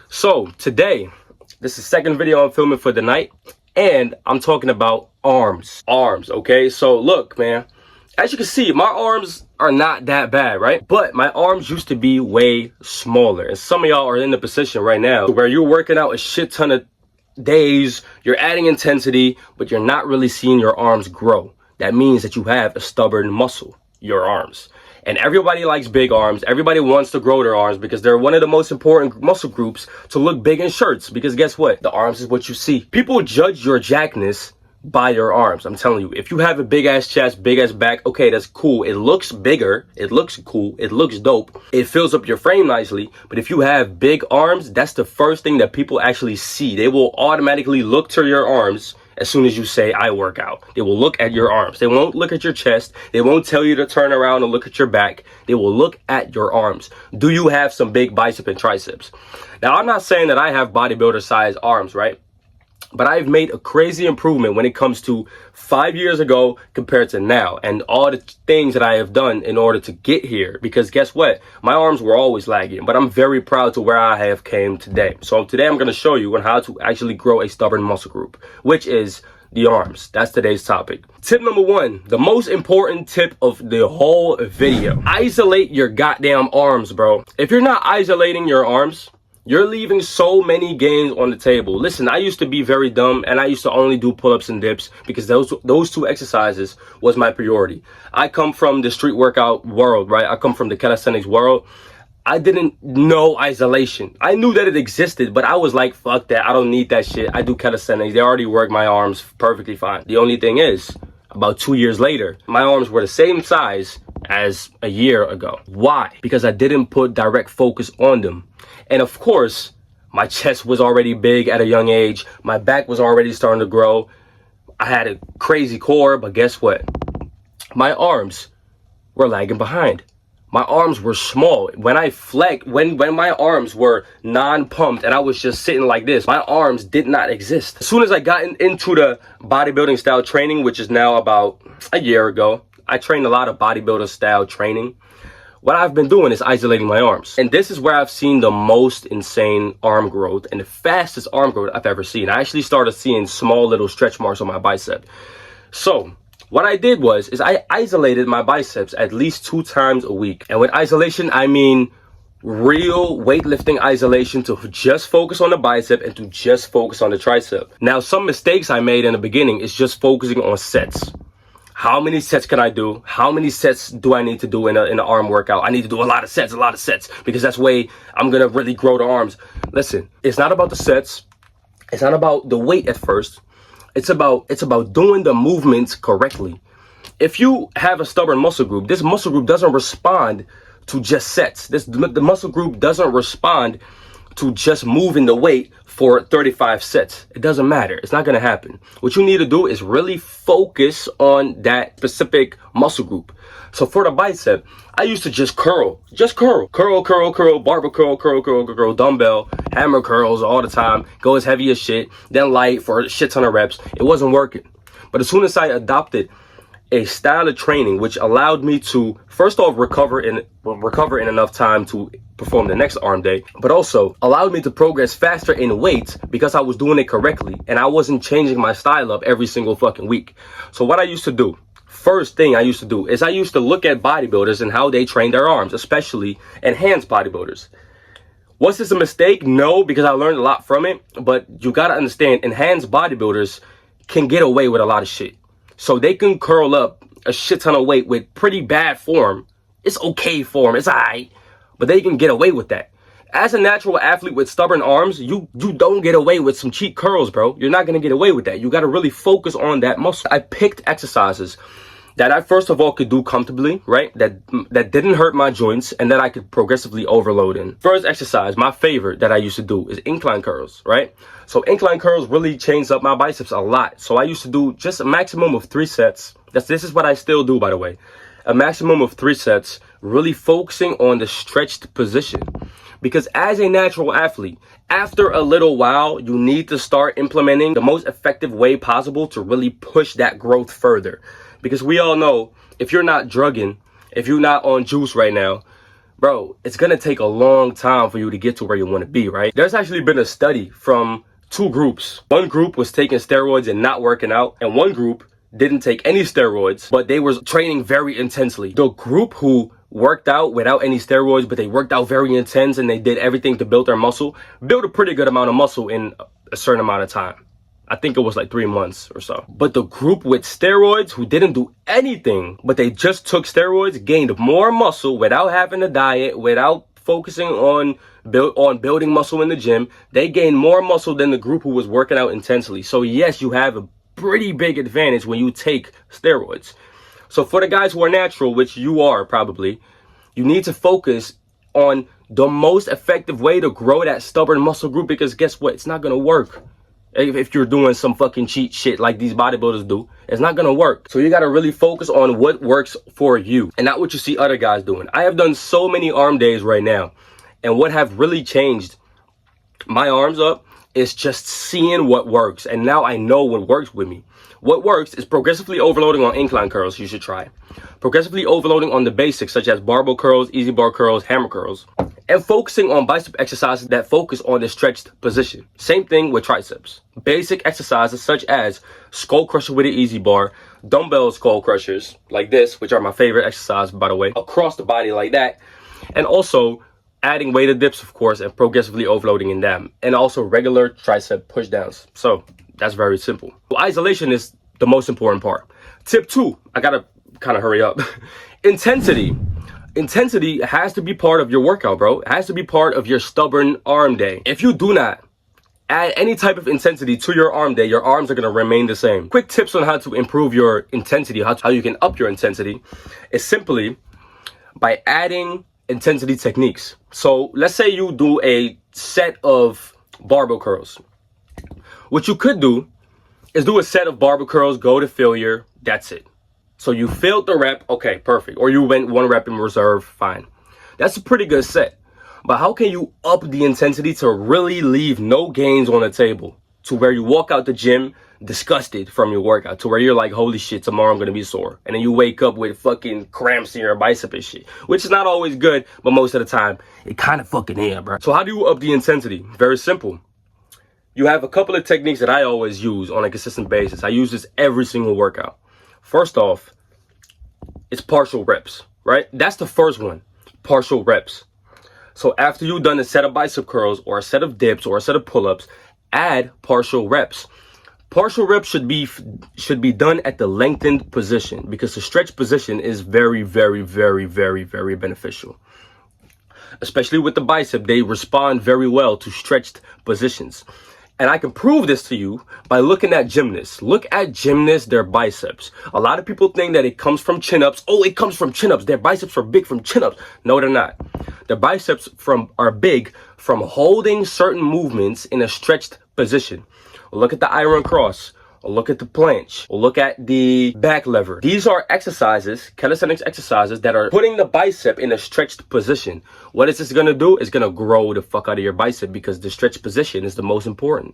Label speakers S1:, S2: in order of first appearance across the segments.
S1: So today, this is the second video I'm filming for the night, and I'm talking about arms. Okay? So look, man, as you can see, my arms are not that bad, right? But my arms used to be way smaller. And some of y'all are in the position right now where you're working out a shit ton of days, you're adding intensity, but you're not really seeing your arms grow. That means that you have a stubborn muscle, your arms. And everybody likes big arms. Everybody wants to grow their arms because they're one of the most important muscle groups to look big in shirts. Because guess what? The arms is what you see. People judge your jackness by your arms. I'm telling you, if you have a big ass chest, big ass back, okay, that's cool. It looks bigger. It looks cool. It looks dope. It fills up your frame nicely. But if you have big arms, that's the first thing that people actually see. They will automatically look to your arms as soon as you say, I work out. They will look at your arms. They won't look at your chest. They won't tell you to turn around and look at your back. They will look at your arms. Do you have some big bicep and triceps? Now, I'm not saying that I have bodybuilder size arms, right? But I've made a crazy improvement when it comes to 5 years ago compared to now, and all the things that I have done in order to get here. Because guess what? My arms were always lagging, but I'm very proud to where I have came today. So today I'm going to show you on how to actually grow a stubborn muscle group, which is the arms. That's today's topic. Tip number one, the most important tip of the whole video. Isolate your goddamn arms, bro. If you're not isolating your arms, you're leaving so many gains on the table. Listen, I used to be very dumb and I used to only do pull-ups and dips because those two exercises was my priority. I come from the street workout world, right? I come from the calisthenics world. I didn't know isolation. I knew that it existed, but I was like, fuck that. I don't need that shit. I do calisthenics. They already work my arms perfectly fine. The only thing is, about 2 years later, my arms were the same size as a year ago. Why? Because I didn't put direct focus on them. And of course, my chest was already big at a young age. My back was already starting to grow. I had a crazy core, but guess what? My arms were lagging behind. My arms were small. When I flexed, when my arms were non-pumped and I was just sitting like this, my arms did not exist. As soon as I got into the bodybuilding style training, which is now about a year ago, I trained a lot of bodybuilder style training. What I've been doing is isolating my arms. And this is where I've seen the most insane arm growth and the fastest arm growth I've ever seen. I actually started seeing small little stretch marks on my bicep. So what I did was I isolated my biceps at least 2 times a week. And with isolation, I mean real weightlifting isolation, to just focus on the bicep and to just focus on the tricep. Now, some mistakes I made in the beginning is just focusing on sets. How many sets can I do? How many sets do I need to do in an arm workout? I need to do a lot of sets, because that's the way I'm going to really grow the arms. Listen, it's not about the sets. It's not about the weight at first. It's about doing the movements correctly. If you have a stubborn muscle group, this muscle group doesn't respond to just sets. The muscle group doesn't respond to just moving the weight for 35 sets. It doesn't matter. It's not going to happen. What you need to do is really focus on that specific muscle group. So for the bicep, I used to just curl, barbell curl, dumbbell, hammer curls all the time, go as heavy as shit, then light for a shit ton of reps. It wasn't working. But as soon as I adopted a style of training which allowed me to, first off, recover in enough time to perform the next arm day, but also allowed me to progress faster in weight because I was doing it correctly and I wasn't changing my style up every single fucking week. So what I used to do, first thing I used to do is I used to look at bodybuilders and how they train their arms, especially enhanced bodybuilders. Was this a mistake? No, because I learned a lot from it, but you gotta understand, enhanced bodybuilders can get away with a lot of shit. So they can curl up a shit ton of weight with pretty bad form. It's okay form, it's alright, but they can get away with that. As a natural athlete with stubborn arms, you don't get away with some cheap curls, bro. You're not gonna get away with that. You gotta really focus on that muscle. I picked exercises that I first of all could do comfortably, right? That didn't hurt my joints and that I could progressively overload in. First exercise, my favorite that I used to do is incline curls, right? So incline curls really changed up my biceps a lot. So I used to do just a maximum of 3 sets. This is what I still do, by the way. A maximum of 3 sets, really focusing on the stretched position. Because as a natural athlete, after a little while, you need to start implementing the most effective way possible to really push that growth further. Because we all know, if you're not drugging, if you're not on juice right now, bro, it's gonna take a long time for you to get to where you want to be, right? There's actually been a study from two groups. One group was taking steroids and not working out, and one group didn't take any steroids, but they were training very intensely. The group who worked out without any steroids, but they worked out very intense and they did everything to build their muscle, built a pretty good amount of muscle in a certain amount of time. I think it was like 3 months or so. But the group with steroids who didn't do anything, but they just took steroids, gained more muscle without having a diet, without focusing on building muscle in the gym. They gained more muscle than the group who was working out intensely. So yes, you have a pretty big advantage when you take steroids. So for the guys who are natural, which you are probably, you need to focus on the most effective way to grow that stubborn muscle group, because guess what? It's not going to work. If you're doing some fucking cheat shit like these bodybuilders do, it's not gonna work. So you gotta really focus on what works for you and not what you see other guys doing. I have done so many arm days right now, and what have really changed my arms up is just seeing what works. And now I know what works with me. What works is progressively overloading on incline curls. You should try progressively overloading on the basics such as barbell curls, easy bar curls, hammer curls, and focusing on bicep exercises that focus on the stretched position. Same thing with triceps. Basic exercises such as skull crusher with an easy bar, dumbbell skull crushers like this, which are my favorite exercise, by the way, across the body like that, and also adding weighted dips, of course, and progressively overloading in them, and also regular tricep push downs. So that's very simple. Isolation is the most important part. Tip 2, I gotta kind of hurry up. Intensity. Intensity has to be part of your workout, bro. It has to be part of your stubborn arm day. If you do not add any type of intensity to your arm day, your arms are going to remain the same. Quick tips on how to improve your intensity, how you can up your intensity, is simply by adding intensity techniques. So let's say you do a set of barbell curls. What you could do is do a set of barbell curls, go to failure, that's it. So you failed the rep, okay, perfect. Or you went 1 rep in reserve, fine. That's a pretty good set. But how can you up the intensity to really leave no gains on the table, to where you walk out the gym disgusted from your workout, to where you're like, holy shit, tomorrow I'm gonna be sore. And then you wake up with fucking cramps in your bicep and shit, which is not always good, but most of the time, it kind of fucking is, bro. So how do you up the intensity? Very simple. You have a couple of techniques that I always use on a consistent basis. I use this every single workout. First off, it's partial reps, right? That's the first one, partial reps. So after you've done a set of bicep curls or a set of dips or a set of pull-ups, add partial reps. Partial reps should be done at the lengthened position, because the stretch position is very, very, very, very, very beneficial. Especially with the bicep, they respond very well to stretched positions. And I can prove this to you by looking at gymnasts. Look at gymnasts, their biceps. A lot of people think that it comes from chin-ups. Oh, it comes from chin-ups. Their biceps are big from chin-ups. No, they're not. Their biceps are big from holding certain movements in a stretched position. Look at the iron cross. Or look at the planche, or look at the back lever. These are exercises, calisthenics exercises, that are putting the bicep in a stretched position. What is this gonna do? It's gonna grow the fuck out of your bicep, because the stretched position is the most important.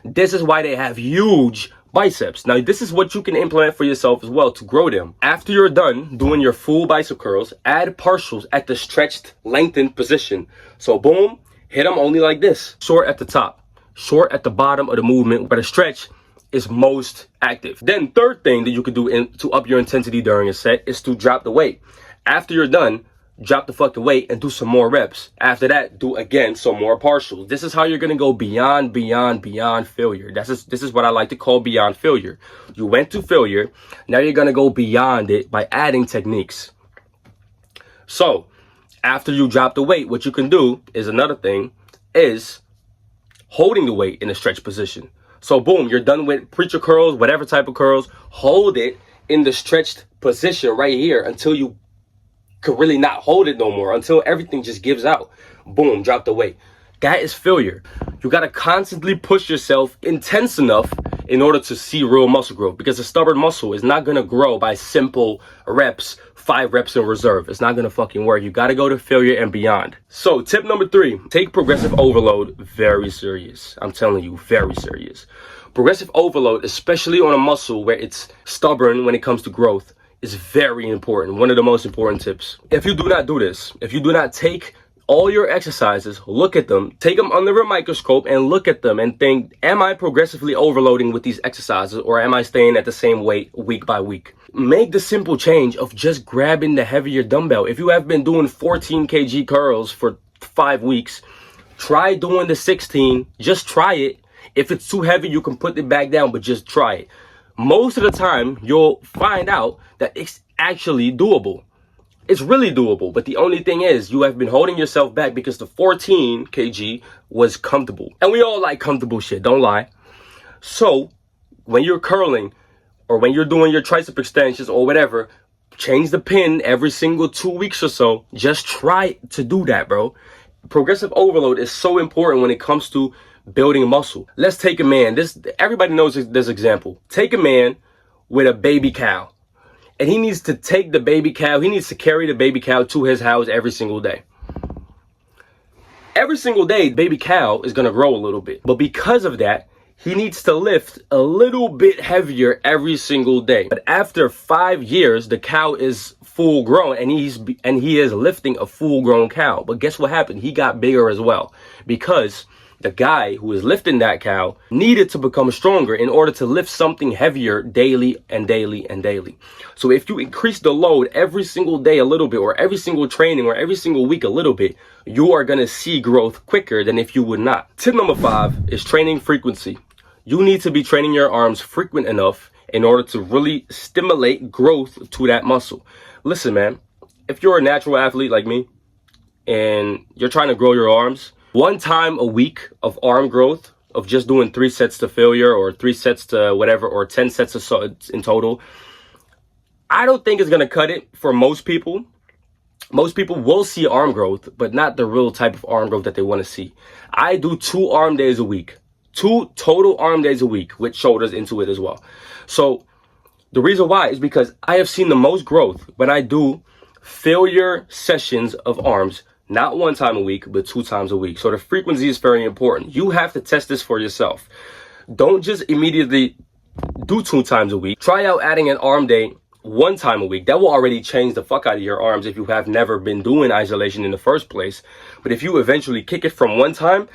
S1: This is why they have huge biceps. Now, this is what you can implement for yourself as well to grow them. After you're done doing your full bicep curls, add partials at the stretched, lengthened position. So boom, hit them only like this. Short at the top, short at the bottom of the movement, where the stretch is most active. Then third thing that you could do to up your intensity during a set is to drop the weight. After you're done, drop the fucking weight and do some more reps. After that, do again some more partials. This is how you're gonna go beyond failure. This is what I like to call beyond failure. You went to failure, now you're gonna go beyond it by adding techniques. So after you drop the weight, what you can do is another thing is holding the weight in a stretch position. So boom, you're done with preacher curls, whatever type of curls, hold it in the stretched position right here until you could really not hold it no more, until everything just gives out. Boom, drop the weight. That is failure. You gotta constantly push yourself intense enough in order to see real muscle growth, because a stubborn muscle is not gonna grow by simple reps, 5 reps in reserve. It's not gonna fucking work. You gotta go to failure and beyond. So tip number 3, take progressive overload very serious. I'm telling you, very serious. Progressive overload, especially on a muscle where it's stubborn when it comes to growth, is very important. One of the most important tips. If you do not do this, if you do not take all your exercises, look at them, take them under a microscope and look at them and think, am I progressively overloading with these exercises, or am I staying at the same weight week by week? Make the simple change of just grabbing the heavier dumbbell. If you have been doing 14 kg curls for 5 weeks, try doing the 16. Just try it. If it's too heavy, you can put it back down, but just try it. Most of the time, you'll find out that it's actually doable. It's really doable, but the only thing is you have been holding yourself back because the 14 kg was comfortable. And we all like comfortable shit, don't lie. So when you're curling or when you're doing your tricep extensions or whatever, change the pin every single 2 weeks or so. Just try to do that, bro. Progressive overload is so important when it comes to building muscle. Let's take a man. Everybody knows this example. Take a man with a baby cow. And he needs to take the baby cow, he needs to carry the baby cow to his house every single day. Every single day, baby cow is going to grow a little bit. But because of that, he needs to lift a little bit heavier every single day. But after 5 years, the cow is full grown and he is lifting a full grown cow. But guess what happened? He got bigger as well, because the guy who is lifting that cow needed to become stronger in order to lift something heavier daily and daily and daily. So if you increase the load every single day a little bit, or every single training, or every single week a little bit, you are going to see growth quicker than if you would not. Tip number 5 is training frequency. You need to be training your arms frequent enough in order to really stimulate growth to that muscle. Listen, man, if you're a natural athlete like me and you're trying to grow your arms, 1 time a week of arm growth, of just doing 3 sets to failure or 3 sets to whatever, or 10 sets in total, I don't think it's going to cut it for most people. Most people will see arm growth, but not the real type of arm growth that they want to see. I do 2 arm days a week, 2 total arm days a week with shoulders into it as well. So the reason why is because I have seen the most growth when I do failure sessions of arms. Not 1 time a week, but 2 times a week. So the frequency is very important. You have to test this for yourself. Don't just immediately do 2 times a week. Try out adding an arm day 1 time a week. That will already change the fuck out of your arms if you have never been doing isolation in the first place. But if you eventually kick it from 1 time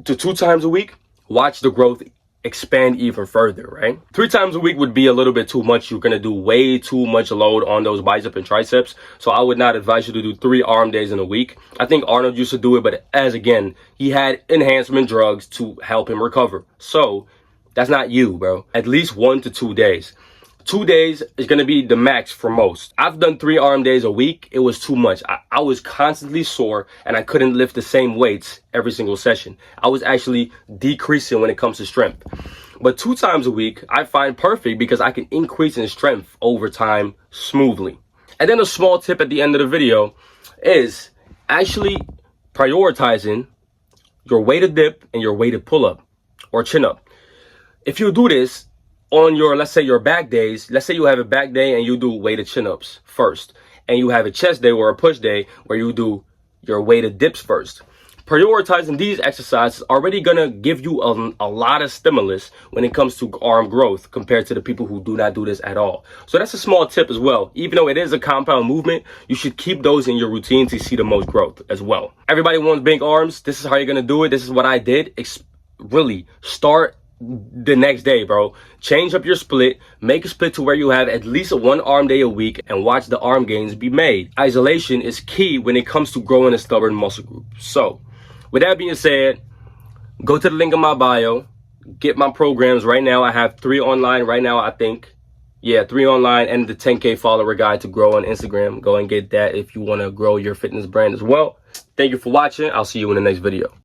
S1: to 2 times a week, watch the growth expand even further, right? 3 times a week would be a little bit too much. You're going to do way too much load on those bicep and triceps. So I would not advise you to do 3 arm days in a week. I think Arnold used to do it, but again, he had enhancement drugs to help him recover. So that's not you, bro. At least 1 to 2 days. 2 days is going to be the max for most. I've done 3 arm days a week. It was too much. I was constantly sore and I couldn't lift the same weights every single session. I was actually decreasing when it comes to strength. But 2 times a week, I find perfect because I can increase in strength over time smoothly. And then a small tip at the end of the video is actually prioritizing your weighted dip and your weighted pull-up or chin-up. If you do this, on your, let's say your back days, let's say you have a back day and you do weighted chin-ups first, and you have a chest day or a push day where you do your weighted dips first. Prioritizing these exercises already gonna give you a lot of stimulus when it comes to arm growth compared to the people who do not do this at all. So that's a small tip as well. Even though it is a compound movement, you should keep those in your routine to see the most growth as well. Everybody wants big arms. This is how you're gonna do it. This is what I did. Really start the next day, bro. Change up your split, make a split to where you have at least 1 arm day a week, and watch the arm gains be made. Isolation is key when it comes to growing a stubborn muscle group. So with that being said, go to the link in my bio, get my programs right now. I have 3 online right now, I think. Yeah, 3 online, and the 10K follower guide to grow on Instagram. Go and get that if you want to grow your fitness brand as well. Thank you for watching. I'll see you in the next video.